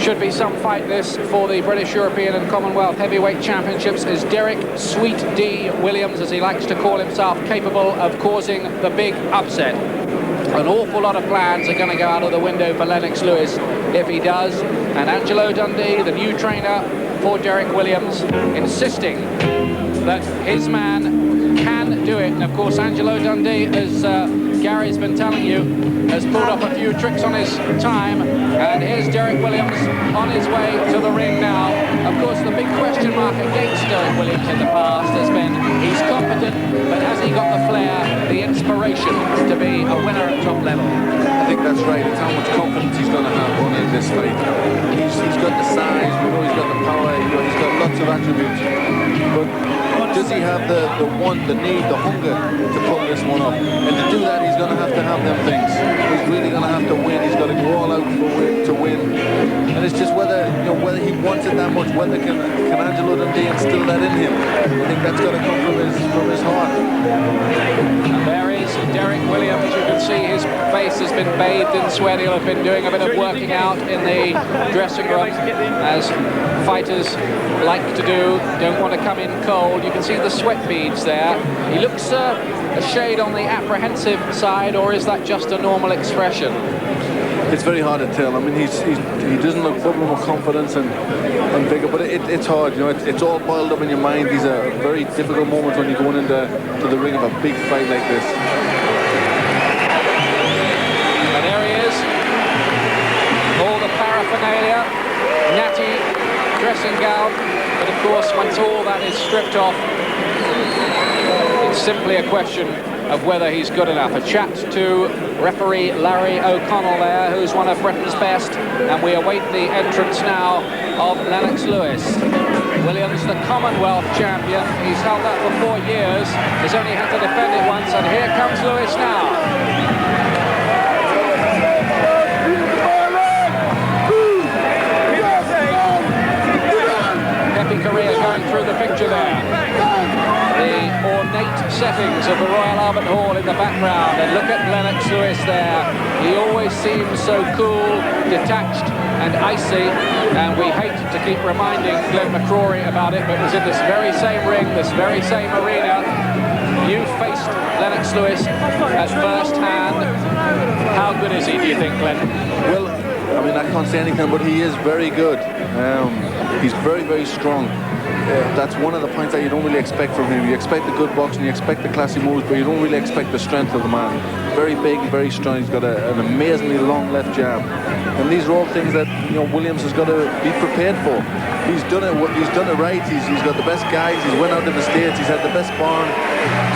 Should be some fight this for the British, European and Commonwealth Heavyweight Championships. Is Derek Sweet D Williams, as he likes to call himself, capable of causing the big upset? An awful lot of plans are going to go out of the window for Lennox Lewis if he does. And Angelo Dundee, the new trainer for Derek Williams, insisting that his man can do it. And of course, Angelo Dundee, as Gary's been telling you, has pulled up a few tricks on his time. And here's Derek Williams on his way to the ring now. Of course, the big question mark against Derek Williams in the past has been he's competent, but has he got the flair, the inspiration to be a winner at top level? I think that's right. It's how much confidence he's going to have running this fight. He's got the size, we know he's got the power, he's got lots of attributes. But does he have the want, the need, the hunger to pull this one up? And to do that, he's going to have them things. He's really going to have to win. He's got to go all out to win. And it's just whether he wants it that much, whether can Angelo Dundee instill that in him. I think that's got to come from his heart. And there is Derek Williams. You can see his face has been bathed in sweat. He'll have been doing a bit of working out in the dressing room, as fighters like to do. Don't want to come in cold. You can see the sweat beads there. He looks a shade on the apprehensive side, or is that just a normal expression? It's very hard to tell. I mean, he doesn't look bubbling with confidence and vigor, but it's hard. It's all boiled up in your mind. These are very difficult moments when you're going into the ring of a big fight like this. And there he is. All the paraphernalia, natty dressing gown, but of course, once all that is stripped off, it's simply a question of whether he's good enough. A chat to referee Larry O'Connell there, who's one of Britain's best, and we await the entrance now of Lennox Lewis. Williams, the Commonwealth champion. He's held that for 4 years. He's only had to defend it once, and here comes Lewis now. Korea going through the picture there. The ornate settings of the Royal Albert Hall in the background, and look at Lennox Lewis there. He always seems so cool, detached and icy, and we hate to keep reminding Glenn McCrory about it, but it was in this very same ring, this very same arena. You faced Lennox Lewis at first hand. How good is he, do you think, Glenn? Well, I mean, I can't say anything, but he is very good. He's very, very strong. That's one of the points that you don't really expect from him. You expect the good boxing, you expect the classy moves, but you don't really expect the strength of the man. Very big, very strong. He's got an amazingly long left jab. And these are all things that Williams has got to be prepared for. He's done it right. He's got the best guys. He's went out to the States. He's had the best barn.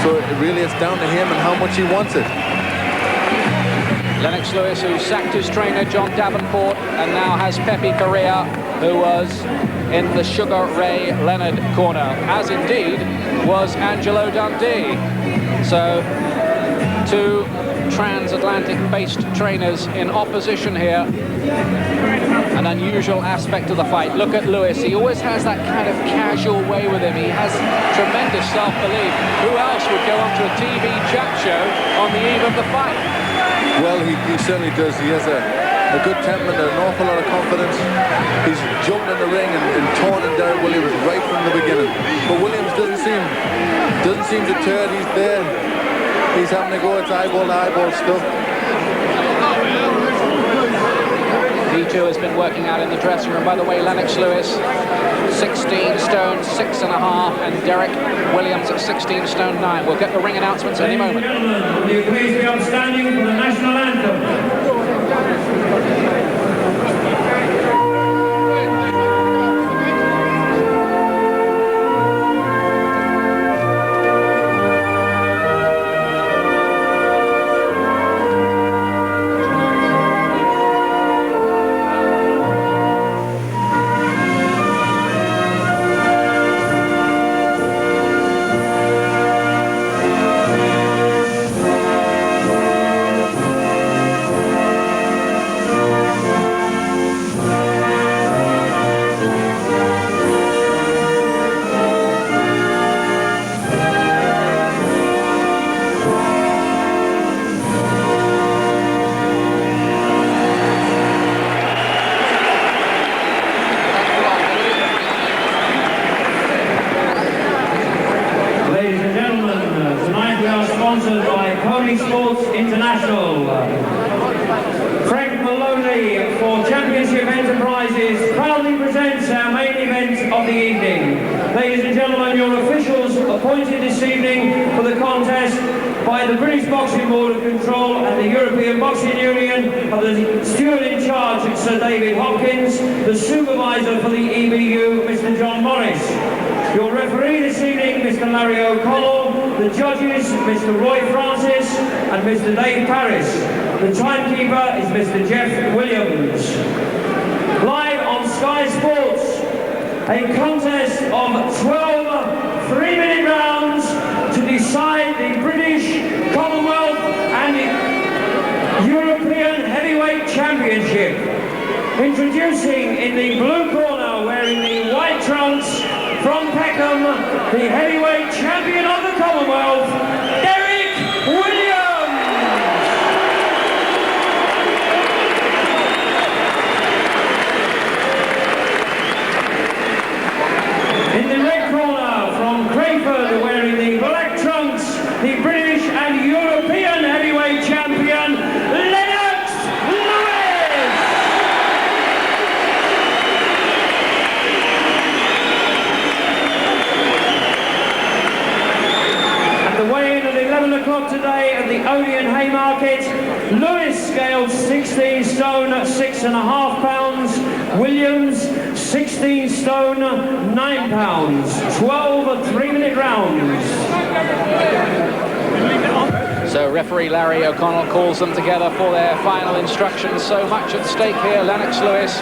So really it's down to him and how much he wants it. Lennox Lewis, who sacked his trainer John Davenport and now has Pepe Correa, who was in the Sugar Ray Leonard corner, as indeed was Angelo Dundee. So two transatlantic-based trainers in opposition here. An unusual aspect of the fight. Look at Lewis. He always has that kind of casual way with him. He has tremendous self-belief. Who else would go onto a TV chat show on the eve of the fight? Well, he certainly does. He has a good temperament, an awful lot of confidence. He's jumped in the ring and taunted Derek Williams right from the beginning. But Williams doesn't seem deterred. He's there. He's having to go. It's eyeball-to-eyeball stuff. He has been working out in the dressing room. By the way, Lennox Lewis, 16 stone 6.5, and Derek Williams at 16 stone 9. We'll get the ring announcements any moment. Will you please be on standing for the national anthem? of the evening. Ladies and gentlemen, your officials appointed this evening for the contest by the British Boxing Board of Control and the European Boxing Union are the steward in charge, Sir David Hopkins, the supervisor for the EBU, Mr. John Morris. Your referee this evening, Mr. Larry O'Connell, the judges, Mr. Roy Francis and Mr. Dave Parris. The timekeeper is Mr. Jeff Williams. Live on Sky Sports, a contest of 12 3-minute rounds to decide the British, Commonwealth and the European Heavyweight Championship. Introducing in the blue corner, wearing the white trunks, from Peckham, the heavyweight champion of the Commonwealth, Derek Williams. In the red corner, from Crayford, wearing the black trunks, the British and European heavyweight champion, Lennox. The weigh-in at 11 o'clock today at the Odeon Haymarket. Lewis scaled 16 stone 6.5 pounds. Williams 16 stone 9 pounds. 12 3-minute rounds. So referee Larry O'Connell calls them together for their final instructions. So much at stake here. Lennox Lewis,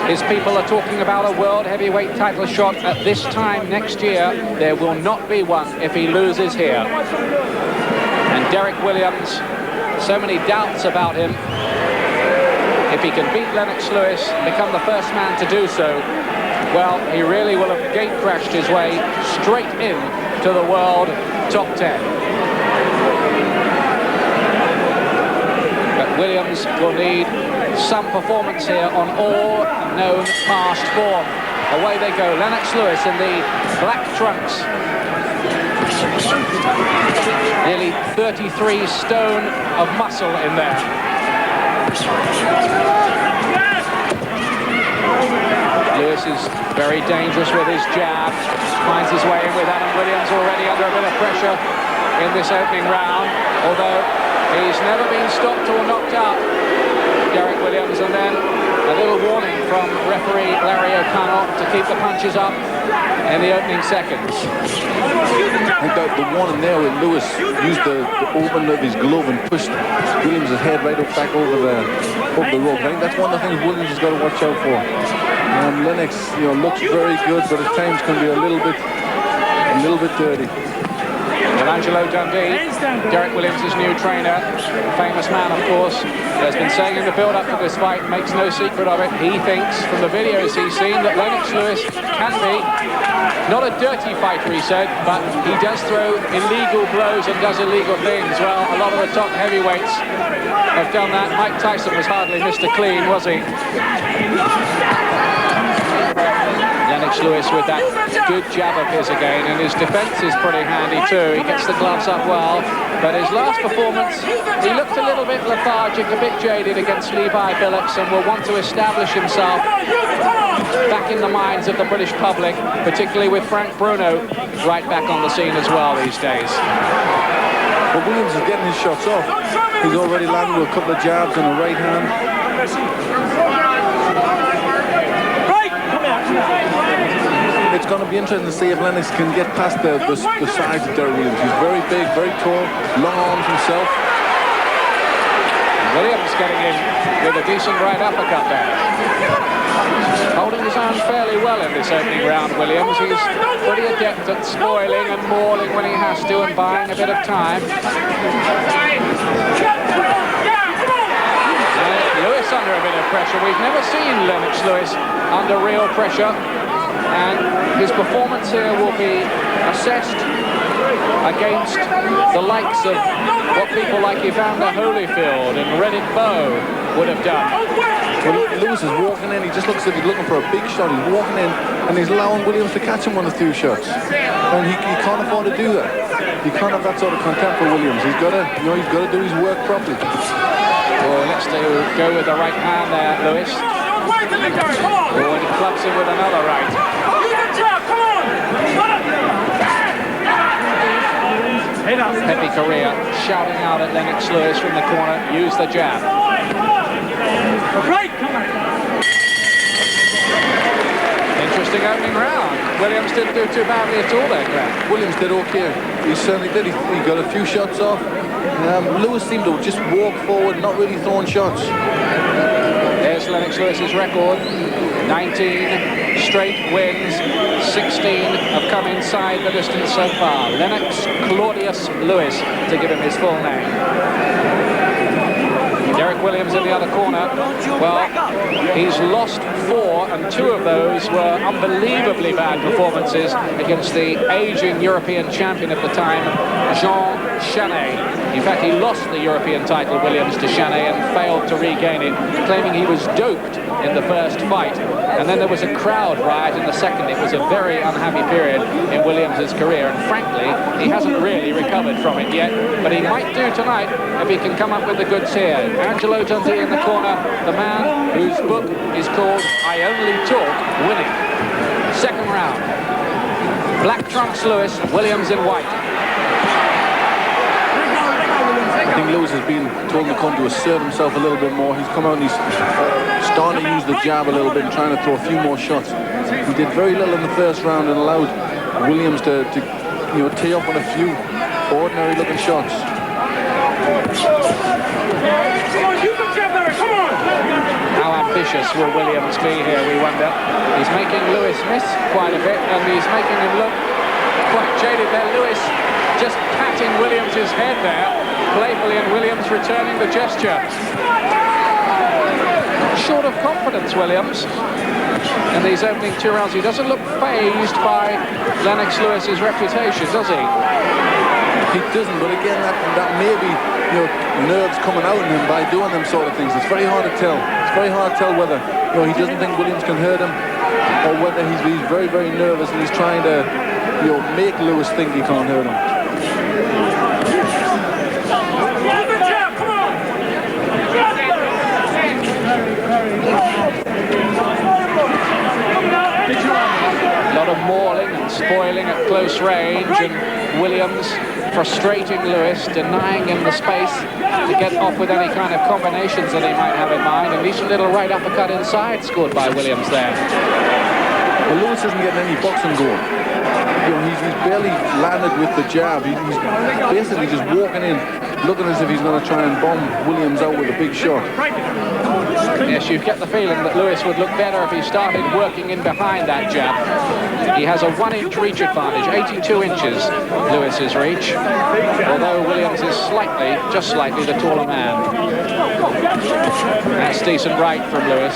his people are talking about a world heavyweight title shot at this time next year. There will not be one if he loses here. And Derek Williams, so many doubts about him. If he can beat Lennox Lewis, become the first man to do so, well, he really will have gate crashed his way straight in to the world top 10. Williams will need some performance here on all known past form. Away they go, Lennox Lewis in the black trunks. Nearly 33 stone of muscle in there. Lewis is very dangerous with his jab. Finds his way in with Adam Williams already under a bit of pressure in this opening round. Although he's never been stopped or knocked out, Derek Williams, and then a little warning from referee Larry O'Connell to keep the punches up in the opening seconds. I think the one in there with Lewis used the open of his glove and pushed Williams' head right up back over the rope. I think that's one of the things Williams has got to watch out for. Lennox, looks very good, but at times can be a little bit dirty. Well, Angelo Dundee, Derek Williams' new trainer, famous man, of course, has been saying in the build-up to this fight, makes no secret of it. He thinks, from the videos he's seen, that Lennox Lewis can be not a dirty fighter, he said, but he does throw illegal blows and does illegal things. Well, a lot of the top heavyweights have done that. Mike Tyson was hardly Mr. Clean, was he? Lennox Lewis with that good jab of his again, and his defence is pretty handy too. He gets the gloves up well, but his last performance, he looked a little bit lethargic, a bit jaded against Levi Billups, and will want to establish himself back in the minds of the British public, particularly with Frank Bruno right back on the scene as well these days. But Williams is getting his shots off. He's already landed with a couple of jabs on the right hand. It's going to be interesting to see if Lennox can get past the size of Derek Williams. He's very big, very tall, long arms himself. Williams getting in with a decent right uppercut there. Holding his own fairly well in this opening round, Williams. He's pretty adept at spoiling and mauling when he has to and buying a bit of time. Lewis under a bit of pressure. We've never seen Lennox Lewis under real pressure. And his performance here will be assessed against the likes of what people like Evander Holyfield and Reddit Bowe would have done. Well, Lewis is walking in, he just looks like he's looking for a big shot. He's walking in and he's allowing Williams to catch him on the 2 shots. And he can't afford to do that. He can't have that sort of contempt for Williams. He's got to do his work properly. Well, let's go with the right hand there, Lewis. Oh, and he clubs him with another right. Pepe Correa shouting out at Lennox Lewis from the corner, use the jab. Interesting opening round. Williams didn't do too badly at all there, Grant. Williams did okay. He certainly did. He got a few shots off. Lewis seemed to just walk forward, not really throwing shots. There's Lennox Lewis's record. 19 straight wins. 16 have come inside the distance so far. Lennox Claudius Lewis, to give him his full name. Derek Williams in the other corner. Well, he's lost 4, and 2 of those were unbelievably bad performances against the aging European champion at the time, Jean Chaney. In fact, he lost the European title, Williams, to Chaney and failed to regain it, claiming he was doped in the first fight. And then there was a crowd riot in the second. It was a very unhappy period in Williams' career, and frankly, he hasn't really recovered from it yet, but he might do tonight if he can come up with the goods here. Angelo Dundee in the corner, the man whose book is called I Only Talk Winning. Second round. Black trunks Lewis, Williams in white. I think Lewis has been told to come to assert himself a little bit more. He's come out and he's starting to use the jab a little bit and trying to throw a few more shots. He did very little in the first round and allowed Williams to tee up on a few ordinary looking shots. How ambitious will Williams be here, we wonder. He's making Lewis miss quite a bit, and he's making him look quite jaded there. Lewis just patting Williams' head there, playfully, and Williams returning the gesture. Short of confidence, Williams, in these opening 2 rounds. He doesn't look fazed by Lennox Lewis's reputation, does he? He doesn't, but again, that may be nerves coming out in him by doing them sort of things. It's very hard to tell. It's very hard to tell whether he doesn't think Williams can hurt him, or whether he's very, very nervous and he's trying to make Lewis think he can't hurt him. A lot of mauling and spoiling at close range, and Williams frustrating Lewis, denying him the space to get off with any kind of combinations that he might have in mind. And each little right uppercut inside scored by Williams there. Well, Lewis isn't getting any boxing going. He's barely landed with the jab. He's basically just walking in, looking as if he's going to try and bomb Williams out with a big shot. Yes, you get the feeling that Lewis would look better if he started working in behind that jab. He has a 1-inch reach advantage, 82 inches, Lewis's reach, although Williams is just slightly the taller man. That's decent right from Lewis.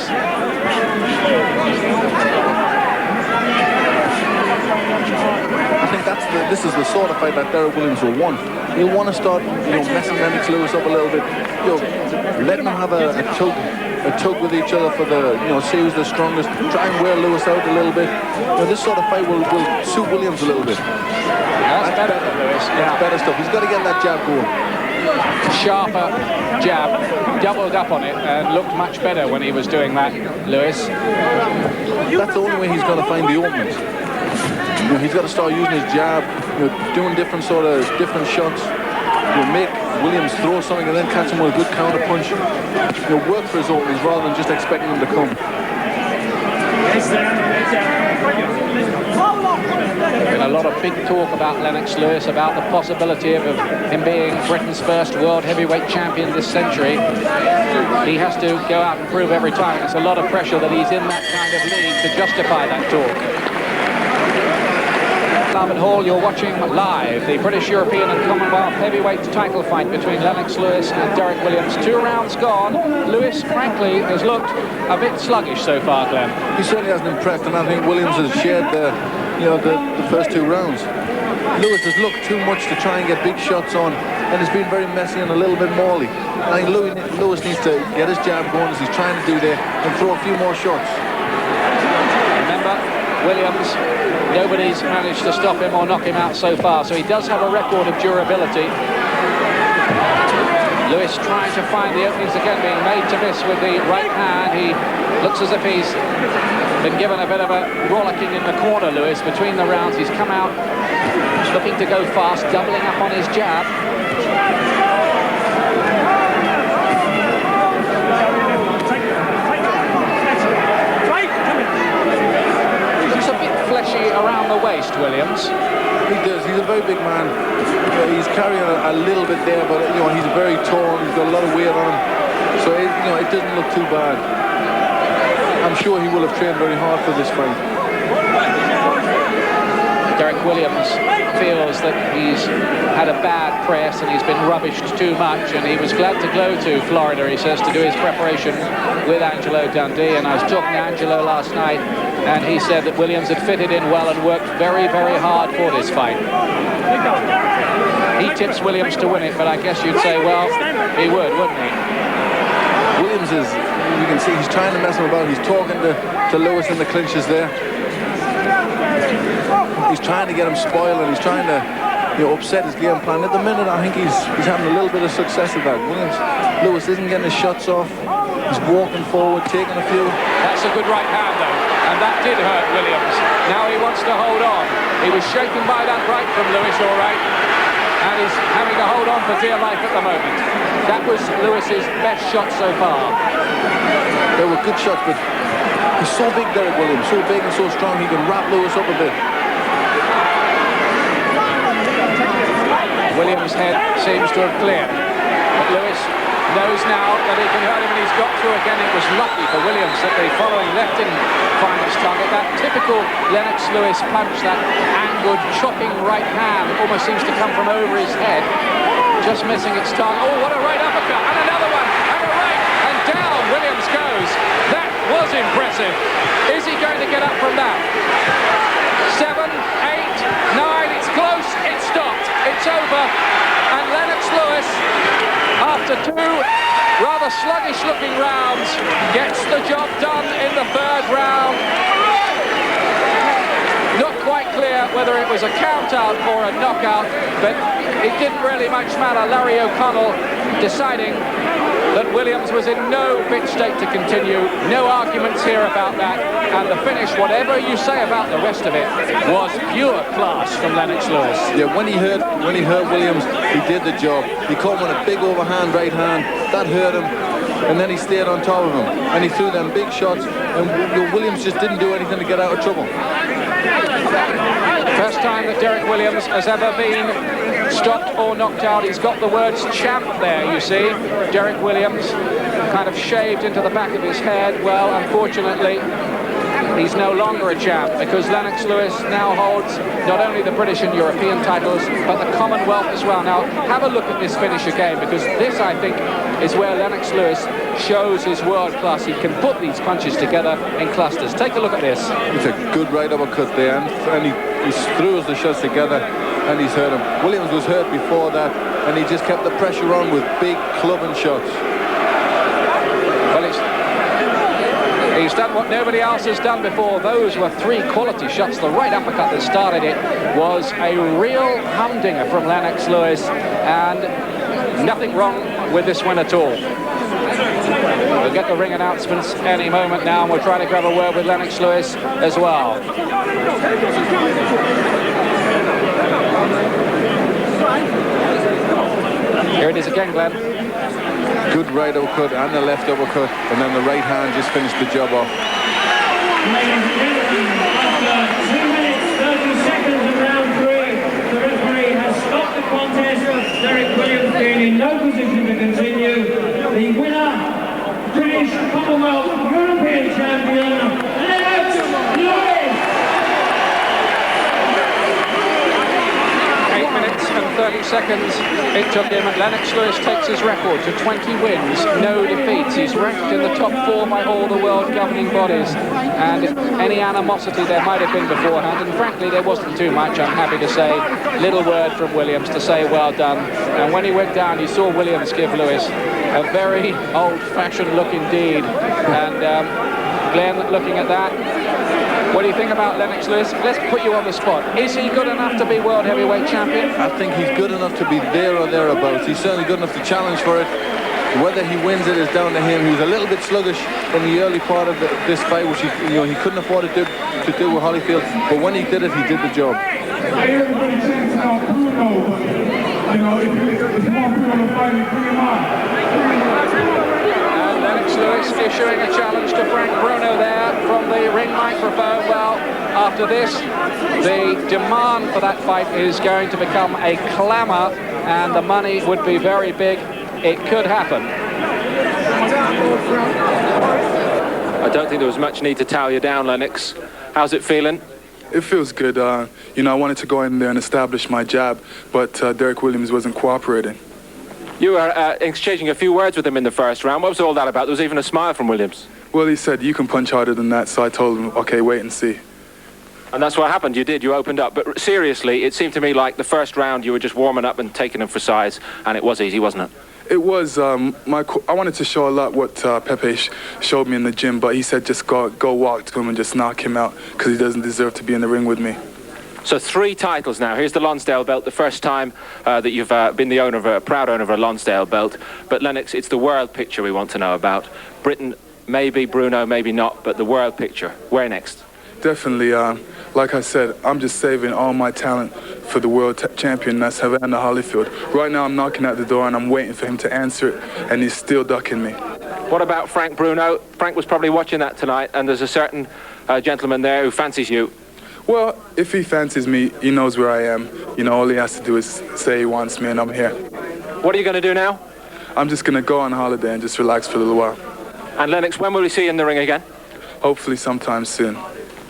I think this is the sort of fight that Derek Williams will want. He'll want to start, messing Lennox Lewis up a little bit, letting them have a tug with each other for the, see who's the strongest, try and wear Lewis out a little bit. This sort of fight will suit Williams a little bit. That's better than Lewis. That's better stuff. He's got to get that jab going. Sharper jab, doubled up on it, and looked much better when he was doing that, Lewis. That's the only way he's going to find the openings. He's got to start using his jab, doing different shots. Make Williams throw something and then catch him with a good counter punch. Work for his openings rather than just expecting him to come. Been a lot of big talk about Lennox Lewis, about the possibility of him being Britain's first world heavyweight champion this century. He has to go out and prove every time. It's a lot of pressure that he's in that kind of league to justify that talk. Albert Hall, you're watching live the British, European and Commonwealth heavyweight title fight between Lennox Lewis and Derek Williams. 2 rounds gone. Lewis, frankly, has looked a bit sluggish so far, Glenn. He certainly hasn't impressed, and I think Williams has shared the first 2 rounds. Lewis has looked too much to try and get big shots on, and it's been very messy and a little bit mauly. I think Lewis needs to get his jab going as he's trying to do there and throw a few more shots. Remember, Williams, nobody's managed to stop him or knock him out so far, so he does have a record of durability. Lewis trying to find the openings again, being made to miss with the right hand. He looks as if he's been given a bit of a rollicking in the corner, Lewis, between the rounds. He's come out looking to go fast, doubling up on his jab. He's a bit fleshy around the waist, Williams. He does. He's a very big man. He's carrying a little bit there, but he's very tall. He's got a lot of weight on him, so it doesn't look too bad. I'm sure he will have trained very hard for this fight. Derek Williams feels that he's had a bad press and he's been rubbished too much, and he was glad to go to Florida, he says, to do his preparation with Angelo Dundee. And I was talking to Angelo last night, and he said that Williams had fitted in well and worked very, very hard for this fight. He tips Williams to win it, but I guess you'd say, well, he would, wouldn't he? Williams is, you can see, he's trying to mess him about. He's talking to Lewis in the clinches there. He's trying to get him spoiled, and he's trying to upset his game plan. At the minute, I think he's having a little bit of success with that. Lewis isn't getting his shots off. He's walking forward, taking a few. That's a good right hand, though, and that did hurt Williams. Now he wants to hold on. He was shaken by that right from Lewis, all right, and he's having to hold on for dear life at the moment. That was Lewis's best shot so far. They were good shots, but he's so big, Derek Williams, so big and so strong, he can wrap Lewis up a bit. Williams' head seems to have cleared, but Lewis knows now that he can hurt him, and he's got through again. It was lucky for Williams that the following left didn't find his target. That typical Lennox Lewis punch, that angled, chopping right hand, almost seems to come from over his head, just missing its target. Oh, what a right uppercut, and another one, and a right, and down Williams goes. That was impressive. Is he going to get up from that? 7, 8, 9, it's close, it's stopped, it's over, and Lennox Lewis, after 2 rather sluggish looking rounds, gets the job done in the 3rd round. Not quite clear whether it was a count out or a knockout, but it didn't really much matter. Larry O'Connell deciding that Williams was in no fit state to continue. No arguments here about that. And the finish, whatever you say about the rest of it, was pure class from Lennox Lewis. Yeah, when he hurt Williams, he did the job. He caught him with a big overhand right hand. That hurt him. And then he stayed on top of him. And he threw them big shots. And Williams just didn't do anything to get out of trouble. First time that Derek Williams has ever been stopped or knocked out. He's got the words champ there, you see. Derek Williams kind of shaved into the back of his head. Well, unfortunately, he's no longer a champ, because Lennox Lewis now holds not only the British and European titles, but the Commonwealth as well. Now, have a look at this finish again, because this, I think, is where Lennox Lewis shows his world class. He can put these punches together in clusters. Take a look at this. It's a good right uppercut there, and he threw the shots together, and he's hurt him. Williams was hurt before that, and he just kept the pressure on with big clubbing shots. Well, he's done what nobody else has done before. Those were 3 quality shots. The right uppercut that started it was a real humdinger from Lennox Lewis, and nothing wrong with this win at all. We'll get the ring announcements any moment now, and we'll try to grab a word with Lennox Lewis as well. Here it is again, Glenn. Good right uppercut and the left uppercut, and then the right hand just finished the job off. Ladies and gentlemen, after 2 minutes, 30 seconds of round 3, the referee has stopped the contest. Derek Williams being in no position to continue. The winner, British, Commonwealth, European champion, Lennox Lewis. 8 minutes and 30 seconds it took him, and Lennox Lewis takes his record to 20 wins, no defeats. He's ranked in the top 4 by all the world governing bodies, and any animosity there might have been beforehand, and frankly there wasn't too much, I'm happy to say. Little word from Williams to say well done, and when he went down you saw Williams give Lewis a very old-fashioned look indeed. And Glenn, looking at that, What do you think about Lennox, Lewis? Let's put you on the spot. Is he good enough to be world heavyweight champion? I think he's good enough to be there or thereabouts. He's certainly good enough to challenge for it. Whether he wins it is down to him. He was a little bit sluggish in the early part of this fight, which he couldn't afford to do with Holyfield. But when he did it, he did the job. Everybody chants now Bruno, but you know, if you want Bruno to fight me, bring him on. And Lennox Lewis issuing a challenge to Frank Bruno there from the ring microphone. Well, after this, the demand for that fight is going to become a clamour, and the money would be very big. It could happen. I don't think there was much need to towel you down, Lennox. How's it feeling? It feels good. You know, I wanted to go in there and establish my jab, but Derek Williams wasn't cooperating. You were exchanging a few words with him in the first round. What was all that about? There was even a smile from Williams. Well, he said, you can punch harder than that, so I told him, okay, wait and see. And that's what happened. You did. You opened up. But seriously, it seemed to me like the first round you were just warming up and taking him for size, and it was easy, wasn't it? It was, I wanted to show a lot what Pepe showed me in the gym, but he said just go walk to him and just knock him out because he doesn't deserve to be in the ring with me. So 3 titles now. Here's the Lonsdale belt, the first time that you've been the owner of a proud owner of a Lonsdale belt. But Lennox, it's the world picture we want to know about. Britain, maybe, Bruno, maybe not, but the world picture. Where next? Definitely, like I said, I'm just saving all my talent for the world champion, that's Evander Holyfield. Right now I'm knocking at the door and I'm waiting for him to answer it, and he's still ducking me. What about Frank Bruno? Frank was probably watching that tonight, and there's a certain gentleman there who fancies you. Well, if he fancies me, he knows where I am. You know, all he has to do is say he wants me and I'm here. What are you going to do now? I'm just going to go on holiday and just relax for a little while. And Lennox, when will we see you in the ring again? Hopefully sometime soon.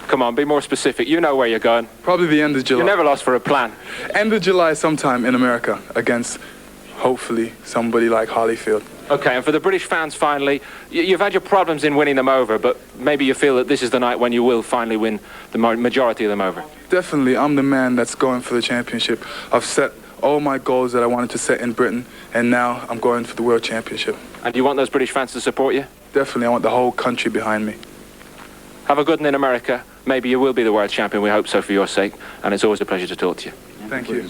Come on, be more specific. You know where you're going. Probably the end of July. You're never lost for a plan. End of July sometime in America against, hopefully, somebody like Holyfield. Okay, and for the British fans, finally, you've had your problems in winning them over, but maybe you feel that this is the night when you will finally win the majority of them over. Definitely, I'm the man that's going for the championship. I've set all my goals that I wanted to set in Britain, and now I'm going for the world championship. And do you want those British fans to support you? Definitely, I want the whole country behind me. Have a good one in America. Maybe you will be the world champion. We hope so for your sake. And it's always a pleasure to talk to you. Thank you.